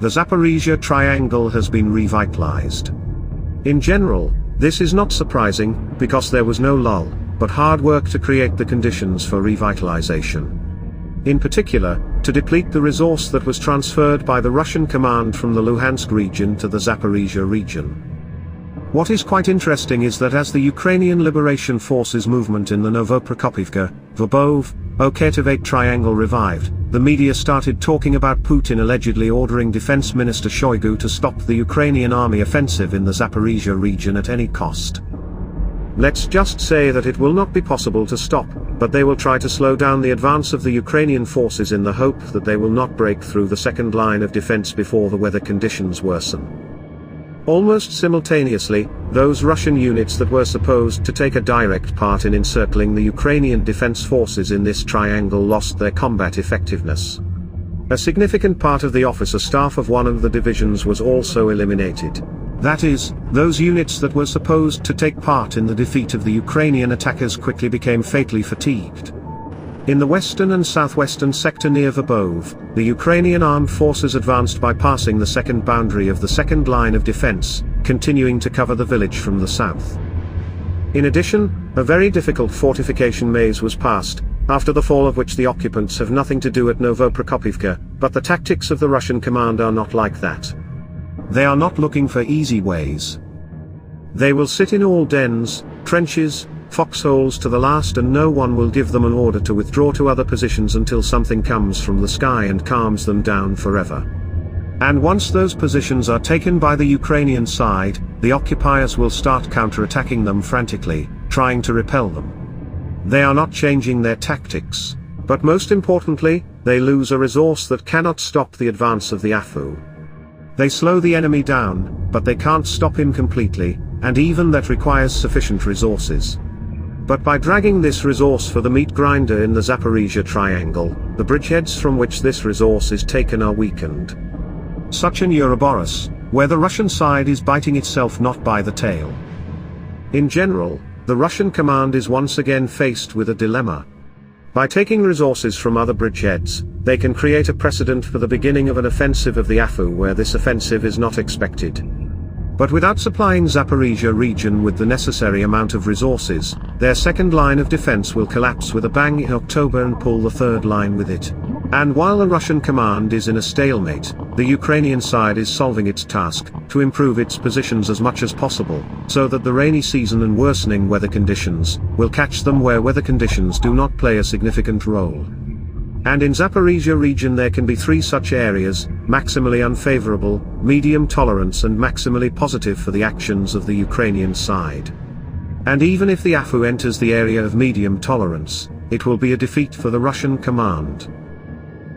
the Zaporizhia Triangle has been revitalized. In general, this is not surprising, because there was no lull, but hard work to create the conditions for revitalization. In particular, to deplete the resource that was transferred by the Russian command from the Luhansk region to the Zaporizhia region. What is quite interesting is that as the Ukrainian Liberation Forces movement in the Novoprokopivka, Verbov, Oketovate Triangle revived, the media started talking about Putin allegedly ordering Defense Minister Shoigu to stop the Ukrainian army offensive in the Zaporizhia region at any cost. Let's just say that it will not be possible to stop, but they will try to slow down the advance of the Ukrainian forces in the hope that they will not break through the second line of defense before the weather conditions worsen. Almost simultaneously, those Russian units that were supposed to take a direct part in encircling the Ukrainian defense forces in this triangle lost their combat effectiveness. A significant part of the officer staff of one of the divisions was also eliminated. That is, those units that were supposed to take part in the defeat of the Ukrainian attackers quickly became fatally fatigued. In the western and southwestern sector near Verbov, the Ukrainian armed forces advanced by passing the second boundary of the second line of defense, continuing to cover the village from the south. In addition, a very difficult fortification maze was passed, after the fall of which the occupants have nothing to do at Novoprokopivka, but the tactics of the Russian command are not like that. They are not looking for easy ways. They will sit in all dens, trenches, foxholes to the last, and no one will give them an order to withdraw to other positions until something comes from the sky and calms them down forever. And once those positions are taken by the Ukrainian side, the occupiers will start counterattacking them frantically, trying to repel them. They are not changing their tactics, but most importantly, they lose a resource that cannot stop the advance of the AFU. They slow the enemy down, but they can't stop him completely, and even that requires sufficient resources. But by dragging this resource for the meat grinder in the Zaporizhia Triangle, the bridgeheads from which this resource is taken are weakened. Such an Ouroboros, where the Russian side is biting itself not by the tail. In general, the Russian command is once again faced with a dilemma. By taking resources from other bridgeheads, they can create a precedent for the beginning of an offensive of the AFU where this offensive is not expected. But without supplying Zaporizhia region with the necessary amount of resources, their second line of defense will collapse with a bang in October and pull the third line with it. And while the Russian command is in a stalemate, the Ukrainian side is solving its task, to improve its positions as much as possible, so that the rainy season and worsening weather conditions, will catch them where weather conditions do not play a significant role. And in Zaporizhia region there can be three such areas: maximally unfavorable, medium tolerance and maximally positive for the actions of the Ukrainian side. And even if the AFU enters the area of medium tolerance, it will be a defeat for the Russian command.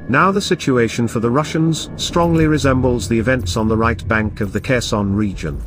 Now the situation for the Russians strongly resembles the events on the right bank of the Kherson region.